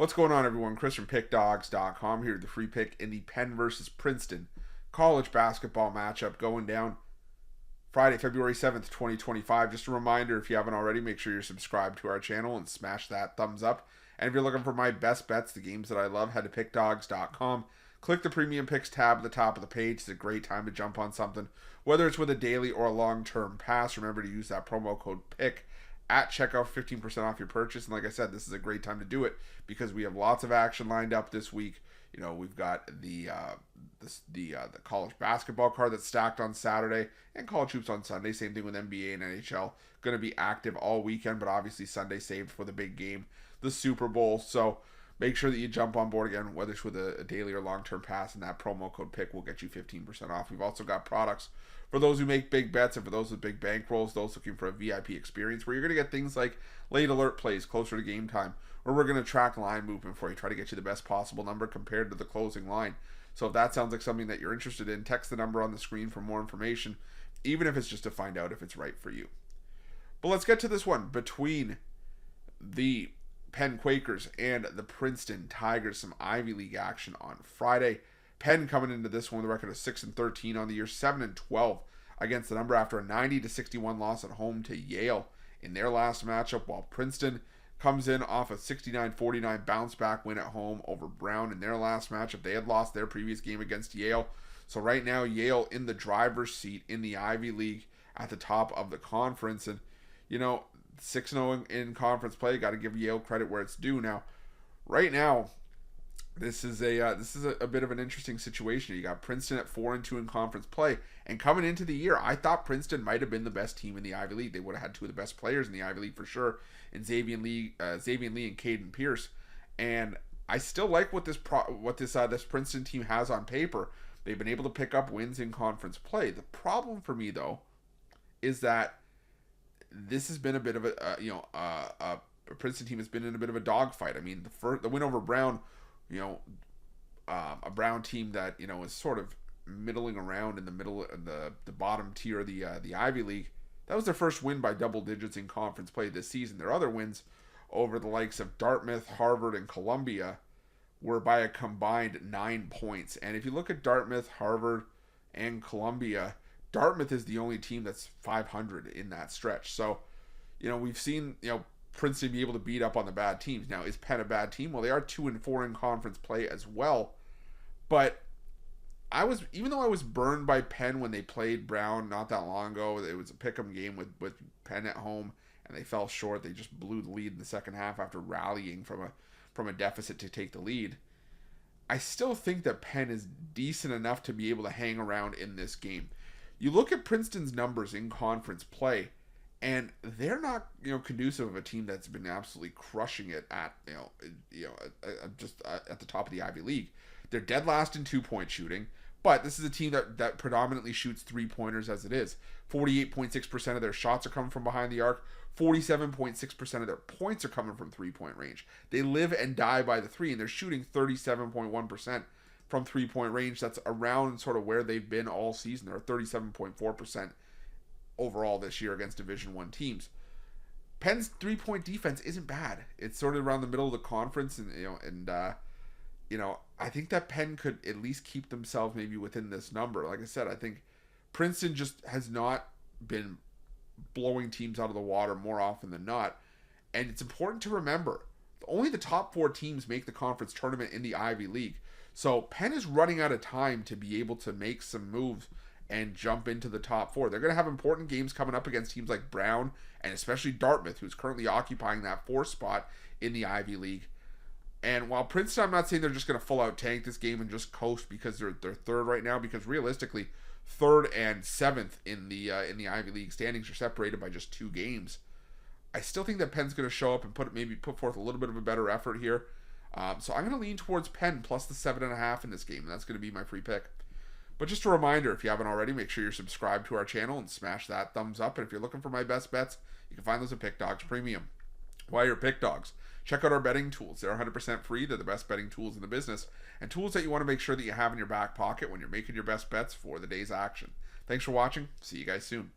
What's going on, everyone? Chris from Pickdawgz.com here with the free pick in the Penn versus Princeton college basketball matchup going down Friday, February 7th, 2025. Just a reminder, if you haven't already, make sure you're subscribed to our channel and smash that thumbs up. And if you're looking for my best bets, the games that I love, head to Pickdawgz.com. Click the Premium Picks tab at the top of the page. It's a great time to jump on something, whether it's with a daily or a long-term pass. Remember to use that promo code PICK at checkout, 15% off your purchase. And like I said, this is a great time to do it because we have lots of action lined up this week. You know, we've got the college basketball card that's stacked on Saturday and college hoops on Sunday. Same thing with NBA and NHL. Going to be active all weekend, but obviously Sunday saved for the big game, the Super Bowl. So make sure that you jump on board again, whether it's with a daily or long-term pass, and that promo code PICK will get you 15% off. We've also got products for those who make big bets and for those with big bankrolls, those looking for a VIP experience where you're going to get things like late alert plays closer to game time, where we're going to track line movement for you, try to get you the best possible number compared to the closing line. So if that sounds like something that you're interested in, text the number on the screen for more information, even if it's just to find out if it's right for you. But let's get to this one between the Penn Quakers and the Princeton Tigers. Some Ivy League action on Friday. Penn coming into this one with a record of 6-13 on the year, 7-12 against the number after a 90-61 loss at home to Yale in their last matchup, while Princeton comes in off a 69-49 bounce back win at home over Brown in their last matchup. They had lost their previous game against Yale. So right now, Yale in the driver's seat in the Ivy League at the top of the conference. And, you know, 6-0 in conference play, got to give Yale credit where it's due. Now, right now, this is a bit of an interesting situation. You got Princeton at 4-2 in conference play, and coming into the year, I thought Princeton might have been the best team in the Ivy League. They would have had two of the best players in the Ivy League for sure, in Xavier Lee and Caden Pierce. And I still like what this Princeton team has on paper. They've been able to pick up wins in conference play. The problem for me though is that this has been a bit of a Princeton team has been in a bit of a dogfight. I mean, the win over Brown, you know, a Brown team that, you know, is sort of middling around in the middle of the bottom tier of the Ivy League. That was their first win by double digits in conference play this season. Their other wins over the likes of Dartmouth, Harvard, and Columbia were by a combined 9 points. And if you look at Dartmouth, Harvard, and Columbia, Dartmouth is the only team that's 500 in that stretch. So, you know, we've seen, you know, Princeton be able to beat up on the bad teams. Now, is Penn a bad team? Well, they are 2-4 in conference play as well. But even though I was burned by Penn when they played Brown not that long ago, it was a pick'em game with Penn at home, and they fell short. They just blew the lead in the second half after rallying from a deficit to take the lead. I still think that Penn is decent enough to be able to hang around in this game. You look at Princeton's numbers in conference play, and they're not, you know, conducive of a team that's been absolutely crushing it at, just at the top of the Ivy League. They're dead last in 2-point shooting, but this is a team that predominantly shoots 3-pointers as it is. 48.6% of their shots are coming from behind the arc. 47.6% of their points are coming from 3-point range. They live and die by the three, and they're shooting 37.1% from 3-point range. That's around sort of where they've been all season. They're 37.4% overall this year against Division I teams. Penn's 3-point defense isn't bad. It's sort of around the middle of the conference, and I think that Penn could at least keep themselves maybe within this number. Like I said, I think Princeton just has not been blowing teams out of the water more often than not. And it's important to remember, only the top 4 teams make the conference tournament in the Ivy League. So Penn is running out of time to be able to make some moves and jump into the top 4. They're going to have important games coming up against teams like Brown and especially Dartmouth, who's currently occupying that 4th spot in the Ivy League. And while Princeton, I'm not saying they're just going to full out tank this game and just coast because they're 3rd right now, because realistically 3rd and 7th in the Ivy League standings are separated by just 2 games. I still think that Penn's going to show up and put forth a little bit of a better effort here. So I'm going to lean towards Penn plus the 7.5 in this game, and that's going to be my free pick. But just a reminder, if you haven't already, make sure you're subscribed to our channel and smash that thumbs up. And if you're looking for my best bets, you can find those at Pickdawgz Premium. While you're at Pickdawgz, check out our betting tools. They're 100% free. They're the best betting tools in the business, and tools that you want to make sure that you have in your back pocket when you're making your best bets for the day's action. Thanks for watching. See you guys soon.